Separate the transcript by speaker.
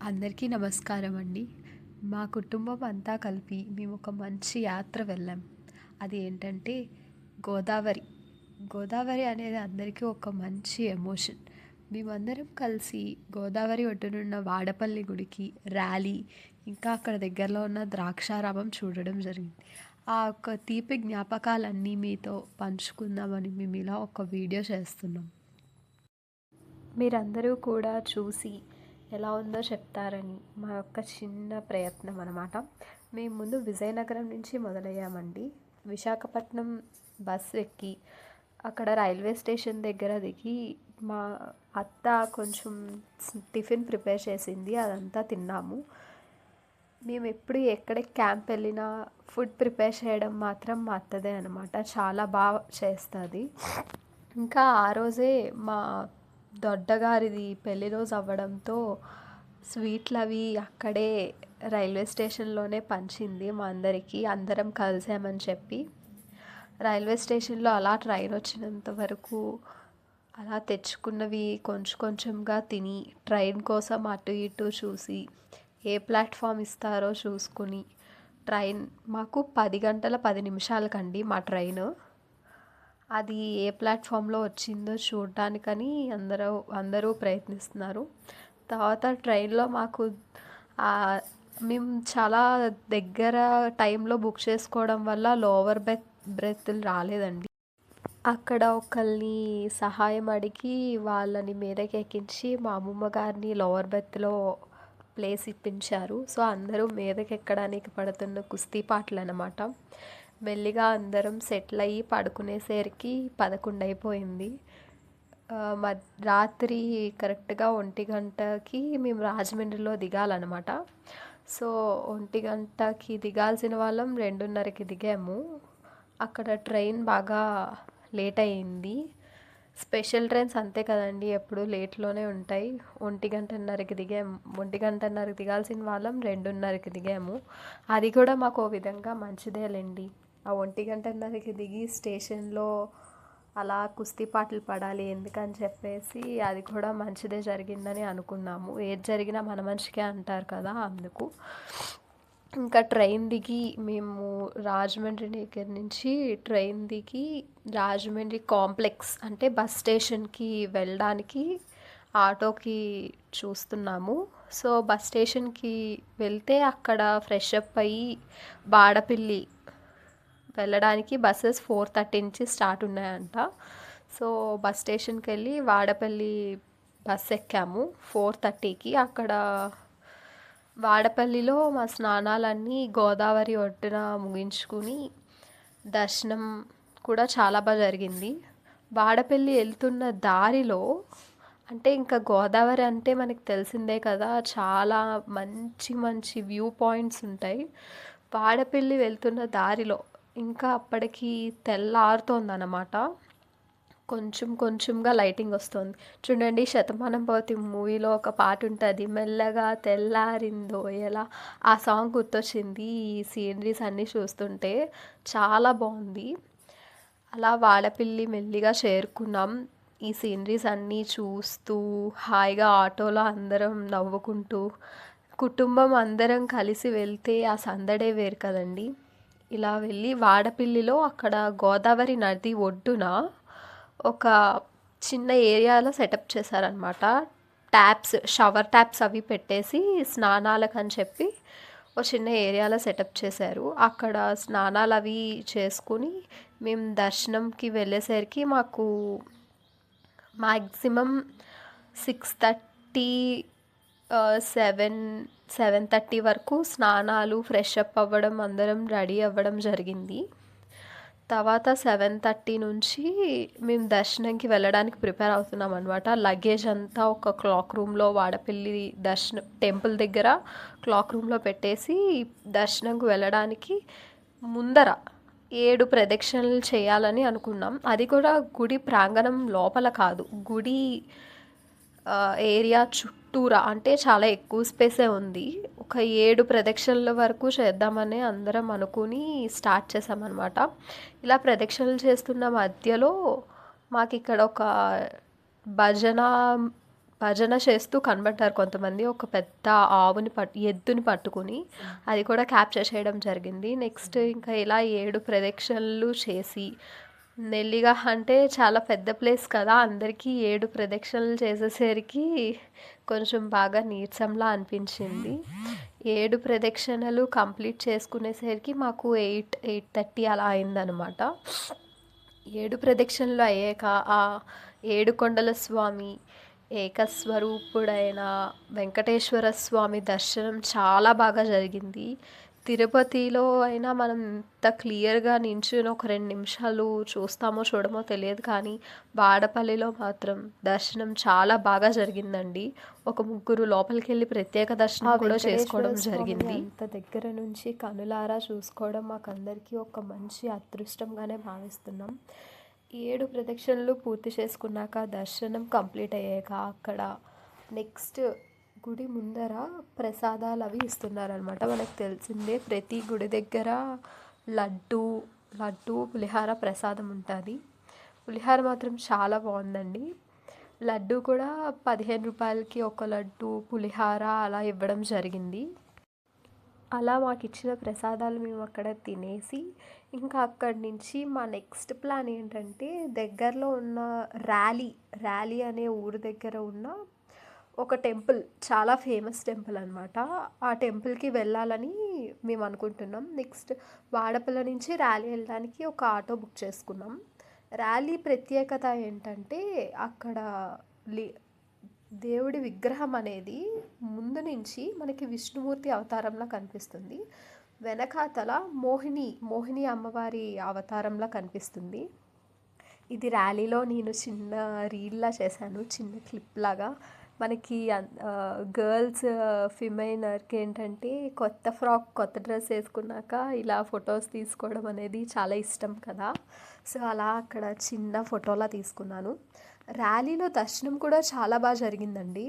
Speaker 1: అందరికీ నమస్కారం అండి. మా కుటుంబం అంతా కలిపి మేము ఒక మంచి యాత్ర వెళ్ళాం. అది ఏంటంటే గోదావరి. గోదావరి అనేది అందరికీ ఒక మంచి ఎమోషన్. మేమందరం కలిసి గోదావరి ఒడ్డునున్న వాడపల్లి గుడికి ర్యాలీ, ఇంకా అక్కడ దగ్గరలో ఉన్న ద్రాక్షారామం చూడడం జరిగింది. ఆ యొక్క తీపి జ్ఞాపకాలన్నీ మీతో పంచుకుందామని మేము ఇలా ఒక వీడియో చేస్తున్నాం. మీరందరూ కూడా చూసి ఎలా ఉందో చెప్తారని మా యొక్క చిన్న ప్రయత్నం అనమాట. మేము ముందు విజయనగరం నుంచి మొదలయ్యామండి. విశాఖపట్నం బస్సు ఎక్కి అక్కడ రైల్వే స్టేషన్ దగ్గర దిగి మా అత్త కొంచెం టిఫిన్ ప్రిపేర్ చేసింది, అదంతా తిన్నాము. మేము ఎప్పుడు ఎక్కడ క్యాంప్ వెళ్ళినా ఫుడ్ ప్రిపేర్ చేయడం మాత్రం మా అత్తదే అనమాట. చాలా బాగా చేస్తుంది. ఇంకా ఆ రోజే మా దొడ్డగారిది పెళ్లి రోజు అవ్వడంతో స్వీట్లు అవి అక్కడే రైల్వే స్టేషన్లోనే పంచింది మా అందరికీ, అందరం కలిసామని చెప్పి. రైల్వే స్టేషన్లో అలా ట్రైన్ వచ్చినంత వరకు అలా తెచ్చుకున్నవి కొంచెం కొంచెంగా తిని ట్రైన్ కోసం అటు ఇటు చూసి ఏ ప్లాట్ఫామ్ ఇస్తారో చూసుకుని ట్రైన్ మాకు 10 గంటల 10 నిమిషాలకండి మా ట్రైన్. అది ఏ ప్లాట్ఫామ్లో వచ్చిందో చూడడానికని అందరూ ప్రయత్నిస్తున్నారు. తర్వాత ట్రైన్లో మాకు మేము చాలా దగ్గర టైంలో బుక్ చేసుకోవడం వల్ల లోవర్ బ్రెత్లు రాలేదండి. అక్కడ ఒకరిని సహాయం అడిగి వాళ్ళని మీదకి ఎక్కించి మా అమ్మమ్మ గారిని లోవర్ బెర్త్లో ప్లేస్ ఇప్పించారు. సో అందరూ మీదకి ఎక్కడానికి పడుతున్న కుస్తీ పాటలు అన్నమాట. మెల్లిగా అందరం సెటిల్ అయ్యి పడుకునేసరికి 11 అయిపోయింది. రాత్రి కరెక్ట్గా 1 గంటకి మేము రాజమండ్రిలో దిగాలన్నమాట. సో 1 గంటకి దిగాల్సిన వాళ్ళం 2:30కి దిగాము. అక్కడ ట్రైన్ బాగా లేట్ అయ్యింది. స్పెషల్ ట్రైన్స్ అంతే కదండి, ఎప్పుడు లేట్లోనే ఉంటాయి. 1 గంటన్నరకి దిగాము. 1 గంటన్నరకి దిగాల్సిన వాళ్ళం 2:30కి దిగాము. అది కూడా మాకు ఓ విధంగా మంచిదేలేండి. ఆ 1 గంటన్నరకి దిగి స్టేషన్లో అలా కుస్తీ పాటలు పడాలి ఎందుకని చెప్పేసి అది కూడా మంచిదే జరిగిందని అనుకున్నాము. ఏది జరిగినా మన మనిషికే అంటారు కదా, అందుకు. ఇంకా ట్రైన్ దిగి మేము రాజమండ్రి దగ్గర నుంచి ట్రైన్ దిగి రాజమండ్రి కాంప్లెక్స్ అంటే బస్ స్టేషన్కి వెళ్ళడానికి ఆటోకి చూస్తున్నాము. సో బస్ స్టేషన్కి వెళ్తే అక్కడ ఫ్రెష్ అప్ అయ్యి బాడపల్లి వెళ్ళడానికి బస్సెస్ 4:30 నుంచి స్టార్ట్ ఉన్నాయంట. సో బస్ స్టేషన్కి వెళ్ళి వాడపల్లి బస్ ఎక్కాము 4:30కి. అక్కడ వాడపల్లిలో మా స్నానాలన్నీ గోదావరి ఒడ్డున ముగించుకుని దర్శనం కూడా చాలా బాగా జరిగింది. వాడపల్లి వెళ్తున్న దారిలో అంటే ఇంకా గోదావరి అంటే మనకి తెలిసిందే కదా, చాలా మంచి మంచి వ్యూ పాయింట్స్ ఉంటాయి. వాడపల్లి వెళ్తున్న దారిలో ఇంకా అప్పటికి తెల్లారుతోందన్నమాట. కొంచెం కొంచెంగా లైటింగ్ వస్తుంది. చూడండి, శతమానం భవతి మూవీలో ఒక పాట ఉంటుంది, మెల్లగా తెల్లారిందో ఎలా, ఆ సాంగ్ గుర్తొచ్చింది ఈ సీనరీస్ అన్నీ చూస్తుంటే. చాలా బాగుంది. అలా వాడపల్లి మెల్లిగా చేరుకున్నాం. ఈ సీనరీస్ అన్నీ చూస్తూ హాయిగా ఆటోలో అందరం నవ్వుకుంటూ కుటుంబం అందరం కలిసి వెళ్తే ఆ సందడే వేరు కదండి. ఇలా వెళ్ళి వాడపల్లిలో అక్కడ గోదావరి నది ఒడ్డున ఒక చిన్న ఏరియాలో సెటప్ చేశారనమాట. షవర్ ట్యాప్స్ అవి పెట్టేసి స్నానాలకు అని చెప్పి ఒక చిన్న ఏరియాలో సెటప్ చేశారు. అక్కడ స్నానాలు అవి చేసుకుని మేము దర్శనంకి వెళ్ళేసరికి మాకు మ్యాక్సిమం 6:30 7:30 వరకు స్నానాలు ఫ్రెష్ అప్ అవ్వడం అందరం రెడీ అవ్వడం జరిగింది. తర్వాత 7:30 నుంచి మేము దర్శనంకి వెళ్ళడానికి ప్రిపేర్ అవుతున్నాం అనమాట. లగేజ్ అంతా ఒక క్లాక్ రూమ్లో వాడపల్లి టెంపుల్ దగ్గర క్లాక్ రూమ్లో పెట్టేసి దర్శనంకి వెళ్ళడానికి ముందర 7 ప్రదక్షిణలు చేయాలని అనుకున్నాం. అది కూడా గుడి ప్రాంగణం లోపల కాదు, గుడి ఏరియా చుట్టూరా, అంటే చాలా ఎక్కువ స్పేసే ఉంది. ఒక 7 ప్రదక్షిణల వరకు చేద్దామని అందరం అనుకుని స్టార్ట్ చేసామన్నమాట. ఇలా ప్రదక్షిణలు చేస్తున్న మధ్యలో మాకు ఇక్కడ ఒక భజన భజన చేస్తూ కనబడ్డారు కొంతమంది. ఒక పెద్ద ఎద్దుని పట్టుకుని అది కూడా క్యాప్చర్ చేయడం జరిగింది. నెక్స్ట్ ఇంకా ఇలా 7 ప్రదక్షిణలు చేసి మెల్లిగా అంటే చాలా పెద్ద ప్లేస్ కదా! అందరికీ 7 ప్రదక్షిణలు చేసేసరికి కొంచెం బాగా నీరసంలా అనిపించింది. 7 ప్రదక్షిణలు కంప్లీట్ చేసుకునేసరికి మాకు 8:30 అలా అయిందనమాట. 7 ప్రదక్షిణలు అయ్యాక ఆ ఏడుకొండల స్వామి ఏకస్వరూపుడైన వెంకటేశ్వర స్వామి దర్శనం చాలా బాగా జరిగింది. తిరుపతిలో అయినా మనం ఇంత క్లియర్గా నించుని ఒక 2 నిమిషాలు చూస్తామో చూడమో తెలియదు, కానీ వాడపల్లిలో మాత్రం దర్శనం చాలా బాగా జరిగిందండి. ఒక ముగ్గురు లోపలికి వెళ్ళి ప్రత్యేక దర్శనం కూడా చేసుకోవడం జరిగింది. అంత దగ్గర నుంచి కనులారా చూసుకోవడం మాకందరికీ ఒక మంచి అదృష్టంగానే భావిస్తున్నాం. 7 ప్రదక్షిణలు పూర్తి చేసుకున్నాక దర్శనం కంప్లీట్ అయ్యాక అక్కడ నెక్స్ట్ గుడి ముందర ప్రసాదాలు అవి ఇస్తున్నారనమాట. మనకు తెలిసిందే ప్రతి గుడి దగ్గర లడ్డు పులిహార ప్రసాదం ఉంటుంది. పులిహార మాత్రం చాలా బాగుందండి. లడ్డు కూడా 15 రూపాయలకి ఒక లడ్డు పులిహార అలా ఇవ్వడం జరిగింది. అలా మాకు ఇచ్చిన ప్రసాదాలు మేము అక్కడ తినేసి ఇంకా అక్కడి నుంచి మా నెక్స్ట్ ప్లాన్ ఏంటంటే దగ్గరలో ఉన్న ర్యాలీ అనే ఊరు దగ్గర ఉన్న ఒక టెంపుల్, చాలా ఫేమస్ టెంపుల్ అనమాట. ఆ టెంపుల్కి వెళ్ళాలని మేము అనుకుంటున్నాం. నెక్స్ట్ వాడపల్లి నుంచి ర్యాలీ వెళ్ళడానికి ఒక ఆటో బుక్ చేసుకున్నాం. ర్యాలీ ప్రత్యేకత ఏంటంటే అక్కడ దేవుడి విగ్రహం అనేది ముందు నుంచి మనకి విష్ణుమూర్తి అవతారంలా కనిపిస్తుంది. వెనకాతల మోహిని అమ్మవారి అవతారంలా కనిపిస్తుంది. ఇది ర్యాలీలో నేను చిన్న రీల్లా చేశాను, చిన్న క్లిప్ లాగా. మనకి గర్ల్స్ ఫిమైనర్కి ఏంటంటే కొత్త ఫ్రాక్ కొత్త డ్రెస్ వేసుకున్నాక ఇలా ఫొటోస్ తీసుకోవడం అనేది చాలా ఇష్టం కదా. సో అలా అక్కడ చిన్న ఫోటోలా తీసుకున్నాను. ర్యాలీలో దర్శనం కూడా చాలా బాగా జరిగిందండి.